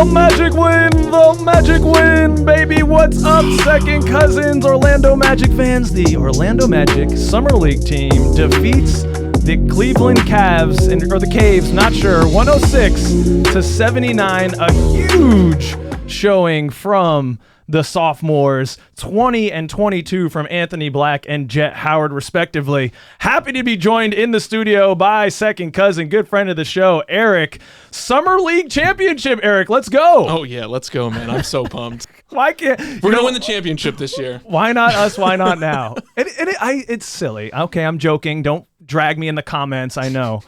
The Magic win, baby. What's up, second cousins, Orlando Magic fans? The Orlando Magic Summer League team defeats the Cleveland Cavs, or the Caves, not sure, 106-79. A huge showing from the sophomores, 20 and 22 from Anthony Black and Jett Howard, respectively. Happy to be joined in the studio by second cousin, good friend of the show, Erich. Summer League championship, Erich. Let's go. Oh, yeah, let's go, man. I'm so pumped. Why can't we're going to win the championship this year? Why not us? Why not now? It's silly. Okay, I'm joking. Don't drag me in the comments. I know.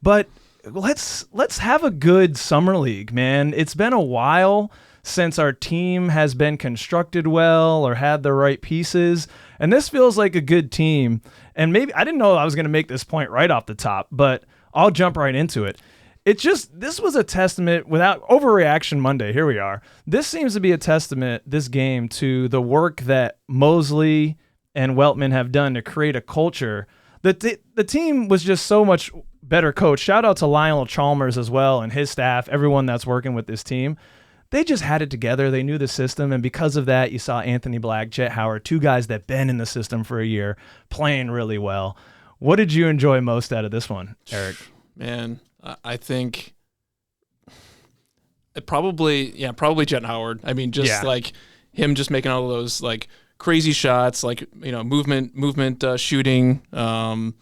But let's have a good Summer League, man. It's been a while since our team has been constructed well or had the right pieces. And this feels like a good team. And maybe I didn't know I was going to make this point right off the top, but I'll jump right into it. This was a testament, without overreaction Monday, here we are. This seems to be a testament, this game, to the work that Mosley and Weltman have done to create a culture. The team was just so much better coached. Shout out to Lionel Chalmers as well and his staff, everyone that's working with this team. They just had it together. They knew the system, and because of that, you saw Anthony Black, Jett Howard, two guys that been in the system for a year, playing really well. What did you enjoy most out of this one, Erich? Man, I think probably Jett Howard. I mean, like him just making all of those like crazy shots, like, movement shooting, a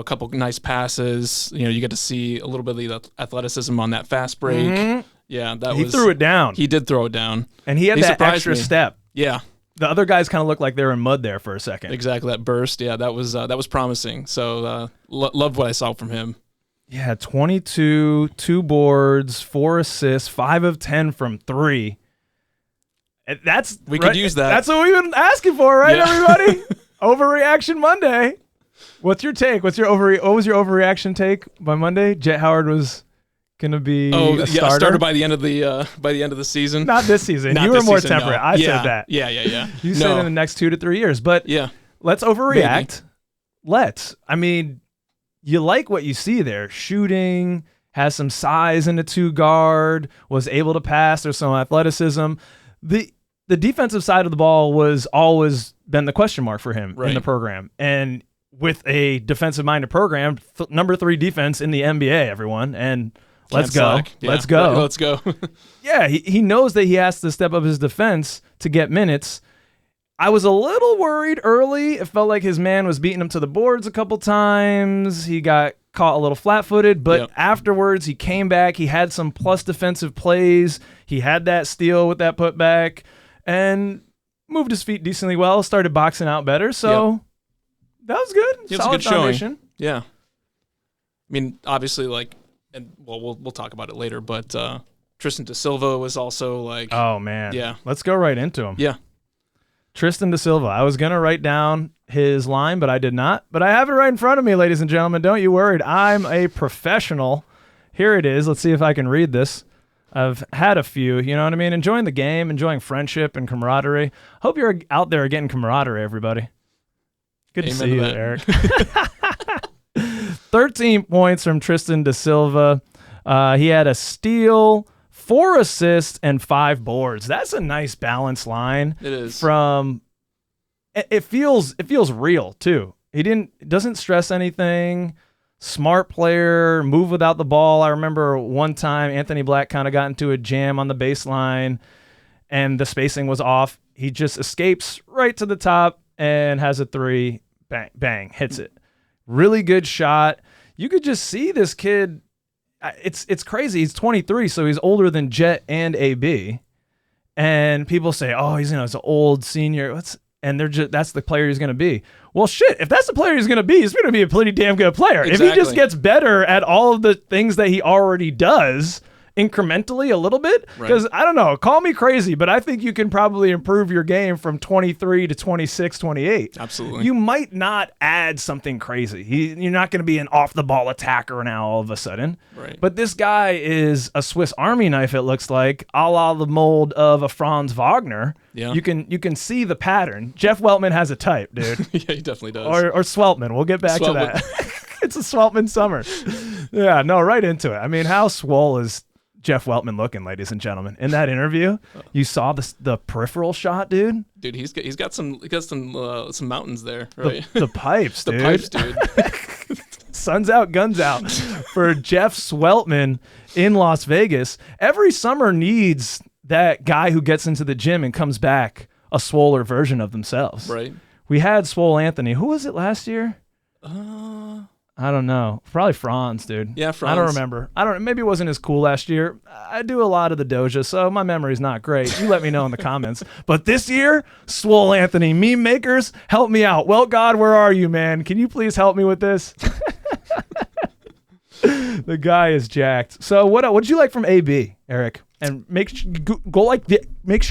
couple nice passes. You get to see a little bit of the athleticism on that fast break. Mm-hmm. Yeah, he threw it down. He did throw it down. And he had that extra step. Yeah. The other guys kind of looked like they were in mud there for a second. Exactly, that burst. Yeah, that was promising. So loved what I saw from him. Yeah, 22, 2 boards, 4 assists, 5 of 10 from 3. We could use that. That's what we've been asking for, right, everybody? Overreaction Monday. What's your take? What was your overreaction take by Monday? Jett Howard was gonna be a starter by the end of the season. Not this season. You were more temperate. No. I said that. Yeah. You said in the next 2 to 3 years. But yeah, let's overreact. Maybe. I mean, you like what you see there. Shooting, has some size in the 2 guard, was able to pass. There's some athleticism. The defensive side of the ball was always been the question mark for him in the program. And with a defensive-minded program, number 3 defense in the NBA, everyone. And let's go. Yeah. Let's go. Let's go. Yeah, he knows that he has to step up his defense to get minutes. I was a little worried early. It felt like his man was beating him to the boards a couple times. He got caught a little flat-footed, but afterwards he came back. He had some plus defensive plays. He had that steal with that putback and moved his feet decently well, started boxing out better. So that was good. It was Solid a good foundation. Showing. Yeah. I mean, obviously, we'll talk about it later, but Tristan da Silva was also like... Oh, man. Yeah. Let's go right into him. Yeah. Tristan da Silva. I was going to write down his line, but I did not. But I have it right in front of me, ladies and gentlemen. Don't you worry. I'm a professional. Here it is. Let's see if I can read this. I've had a few, you know what I mean? Enjoying the game, enjoying friendship and camaraderie. Hope you're out there getting camaraderie, everybody. Good to see you, Erich. 13 points from Tristan da Silva. He had a steal, 4 assists, and 5 boards. That's a nice balanced line. It is. It feels real too. He doesn't stress anything. Smart player, move without the ball. I remember one time Anthony Black kind of got into a jam on the baseline and the spacing was off. He just escapes right to the top and has a 3, bang, bang, hits it. Really good shot. You could just see this kid. It's crazy. He's 23, so he's older than Jett and AB. And people say, "Oh, he's an old senior." That's the player he's going to be. Well, shit, if that's the player he's going to be a pretty damn good player. Exactly. If he just gets better at all of the things that he already does incrementally a little bit, because I don't know, call me crazy, but I think you can probably improve your game from 23 to 26, 28. Absolutely. You might not add something crazy. You're not going to be an off-the-ball attacker now all of a sudden. Right. But this guy is a Swiss Army knife, it looks like, a la the mold of a Franz Wagner. Yeah. You can see the pattern. Jeff Weltman has a type, dude. Yeah, he definitely does. Or Sweltman. We'll get back to that. It's a Sweltman summer. Yeah, no, right into it. I mean, how swole is Jeff Weltman looking, ladies and gentlemen? In that interview, you saw the peripheral shot, dude. Dude, he's got some mountains there, right? The pipes, dude. The pipes, dude. Sun's out, guns out for Jeff Sweltman in Las Vegas. Every summer needs that guy who gets into the gym and comes back a swoller version of themselves. Right. We had Swole Anthony. Who was it last year? I don't know. Probably Franz, dude. Yeah, Franz. I don't remember. Maybe it wasn't as cool last year. I do a lot of the Doja, so my memory's not great. You let me know in the comments. But this year, Swole Anthony, meme makers, help me out. Well, God, where are you, man? Can you please help me with this? The guy is jacked. So what'd you like from AB, Eric? And make sure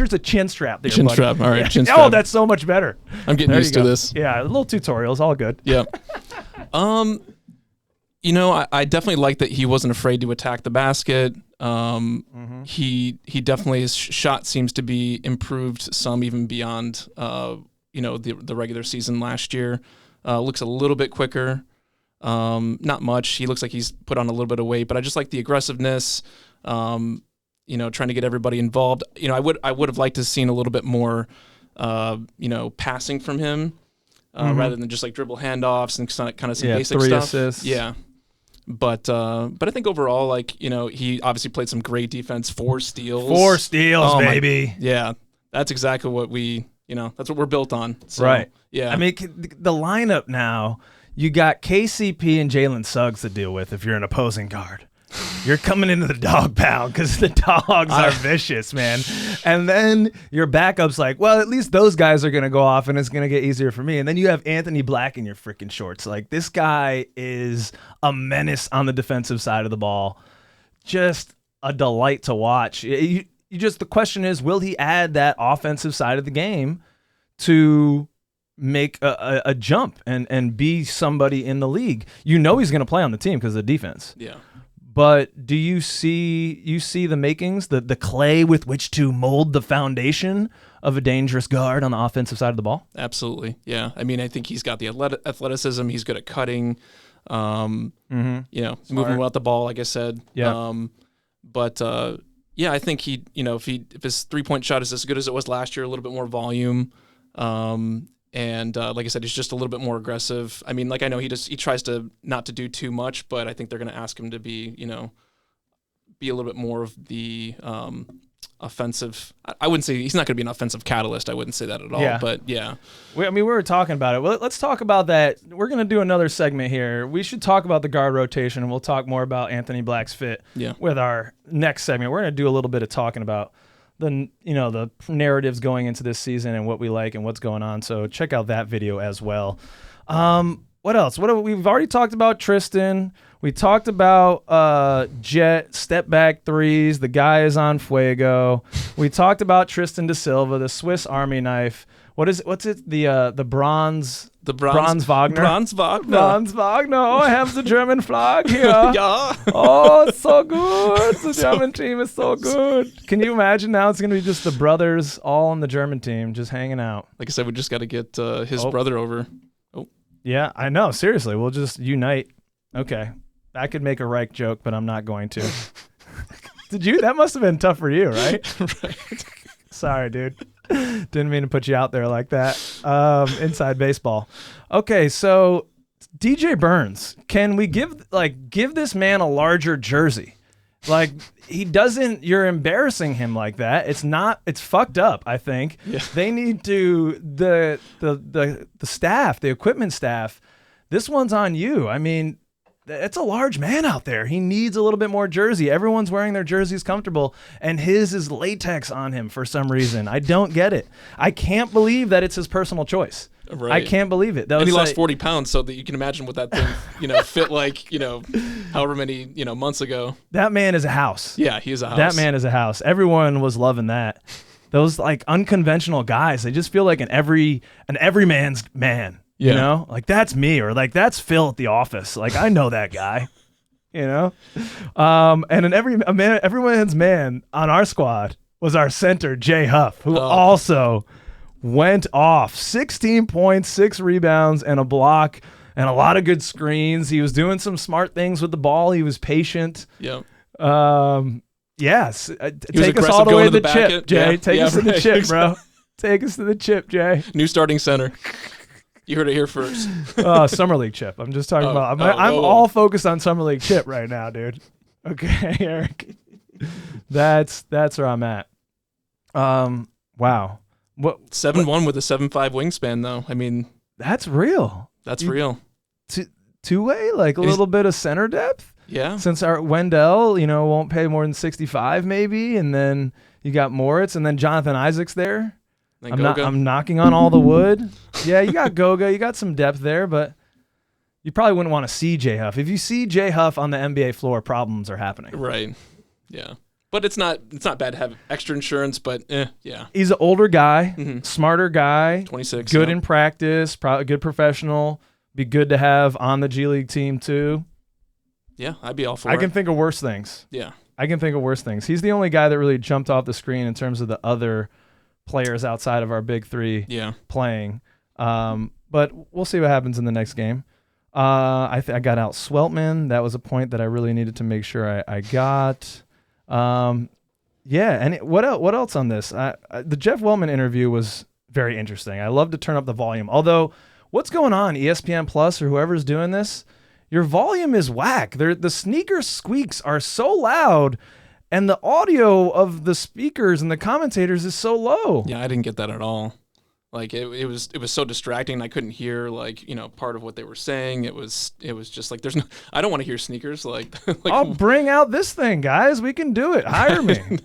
it's a chin strap there, Chin buddy. strap. All right, Yeah. chin strap. Oh, that's so much better. I'm getting used to this. Yeah, little tutorials, all good. Yeah. I definitely like that he wasn't afraid to attack the basket. He definitely, his shot seems to be improved some even beyond the regular season last year. Looks a little bit quicker. Not much. He looks like he's put on a little bit of weight, but I just like the aggressiveness. Trying to get everybody involved. I would have liked to have seen a little bit more passing from him. Rather than just like dribble handoffs and kind of some basic 3 stuff. assists. Yeah. But I think overall, he obviously played some great defense, 4 steals. 4 steals, baby. Yeah. That's exactly what that's what we're built on. So, right. Yeah. I mean, the lineup now, you got KCP and Jalen Suggs to deal with if you're an opposing guard. You're coming into the dog pound because the dogs are vicious, man. And then your backup's like, well, at least those guys are going to go off and it's going to get easier for me. And then you have Anthony Black in your freaking shorts. Like, this guy is a menace on the defensive side of the ball. Just a delight to watch. The question is, will he add that offensive side of the game to make a jump and be somebody in the league? He's going to play on the team because of the defense. Yeah. But do you see the makings, the clay with which to mold the foundation of a dangerous guard on the offensive side of the ball? Absolutely. Yeah. I mean, I think he's got the athleticism. He's good at cutting, moving without the ball, like I said. Yeah. I think if his 3-point shot is as good as it was last year, a little bit more volume, and like I said, he's just a little bit more aggressive. I mean, I know he tries to not to do too much, but I think they're going to ask him to be a little bit more of the offensive. I wouldn't say he's not going to be an offensive catalyst. I wouldn't say that at all. Yeah. But yeah, we were talking about it. Well, let's talk about that. We're going to do another segment here. We should talk about the guard rotation, and we'll talk more about Anthony Black's fit with our next segment. We're going to do a little bit of talking about the narratives going into this season and what we like and what's going on. So check out that video as well. What else? We've already talked about Tristan. We talked about Jett, step back threes. The guy is on fuego. We talked about Tristan da Silva, the Swiss Army knife. What's it? The bronze. The Bronze Wagner. Bronze Wagner. Bronze Wagner. Oh, I have the German flag here. Yeah. Oh, it's so good. The German team is so good. Can you imagine now it's going to be just the brothers all on the German team just hanging out? Like I said, we just got to get his brother over. Oh. Yeah, I know. Seriously, we'll just unite. Okay. I could make a Reich joke, but I'm not going to. Did you? That must have been tough for you, right? Right. Sorry, dude. Didn't mean to put you out there like that. Inside baseball. Okay, so DJ Burns, can we give this man a larger jersey? Like, he doesn't, you're embarrassing him like that. It's fucked up, I think. Yeah. They need to, the staff, the equipment staff, this one's on you. I mean, it's a large man out there. He needs a little bit more jersey. Everyone's wearing their jerseys comfortable, and his is latex on him for some reason. I don't get it. I can't believe that it's his personal choice. Right. I can't believe it. And he lost 40 pounds, so that you can imagine what that thing, fit like, however many, months ago. That man is a house. Yeah, he is a house. That man is a house. Everyone was loving that. Those unconventional guys, they just feel like an everyman's man. Yeah. Like, that's me, or like, that's Phil at the office. Like, I know that guy. And everyone's man on our squad was our center, Jay Huff, who also went off. 16 points, 6 rebounds, and a block, and a lot of good screens. He was doing some smart things with the ball. He was patient. Yeah. Yes. Take us all the way to the chip, Jay. Take us to the chip, bro. Take us to the chip, Jay. New starting center. You heard it here first. Summer League chip. I'm just talking about. I'm all focused on Summer League chip right now, dude. Okay, Eric. That's where I'm at. Wow. What 7'1" with a 7'5" wingspan, though. I mean, that's real. That's real. Two-way, like a little bit of center depth. Yeah. Since our Wendell, won't pay more than 65 maybe, and then you got Moritz, and then Jonathan Isaac's there. I'm knocking on all the wood. Yeah, you got Goga. You got some depth there, but you probably wouldn't want to see Jay Huff. If you see Jay Huff on the NBA floor, problems are happening. Right. Yeah. But it's not bad to have extra insurance, but yeah. He's an older guy, smarter guy. 26. Good in practice, a good professional. Be good to have on the G League team too. Yeah, I'd be all for it. I can think of worse things. Yeah. I can think of worse things. He's the only guy that really jumped off the screen in terms of the other players outside of our big three playing. But we'll see what happens in the next game. I got out Sweltman. That was a point that I really needed to make sure I got. And what else on this? The Jeff Weltman interview was very interesting. I love to turn up the volume. Although, what's going on, ESPN Plus or whoever's doing this? Your volume is whack. The sneaker squeaks are so loud, and the audio of the speakers and the commentators is so low. Yeah, I didn't get that at all. Like it was so distracting. I couldn't hear part of what they were saying. It was just like I don't want to hear sneakers. Like I'll bring out this thing, guys. We can do it. Hire me.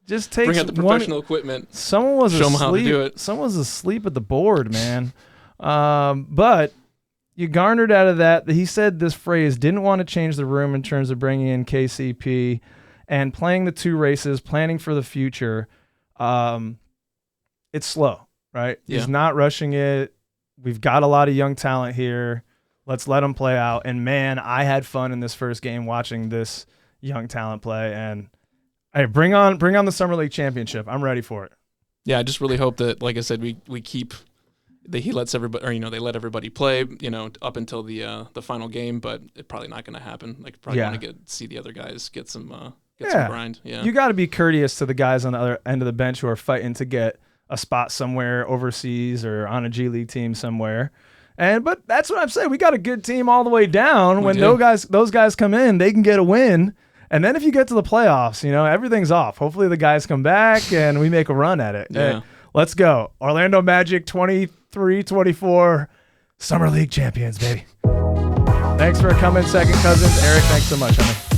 Just take bring out the professional equipment. Someone was show asleep. them how to do it. Someone was asleep at the board, man. But you garnered out of that. He said this phrase, didn't want to change the room in terms of bringing in KCP and playing the two races, planning for the future. It's slow, right? Yeah. He's not rushing it. We've got a lot of young talent here. Let's let them play out. And, man, I had fun in this first game watching this young talent play. And, hey, bring on the Summer League Championship. I'm ready for it. Yeah, I just really hope that, like I said, we keep – he lets everybody, or they let everybody play, up until the final game, but it's probably not going to happen. Like, probably want to see the other guys get some grind. Yeah, you got to be courteous to the guys on the other end of the bench who are fighting to get a spot somewhere overseas or on a G League team somewhere. But that's what I'm saying. We got a good team all the way down. When those guys come in, they can get a win. And then if you get to the playoffs, everything's off. Hopefully the guys come back and we make a run at it. Yeah. Let's go. Orlando Magic 23-24 Summer League champions, baby. Thanks for coming, second cousins. Eric, thanks so much, honey.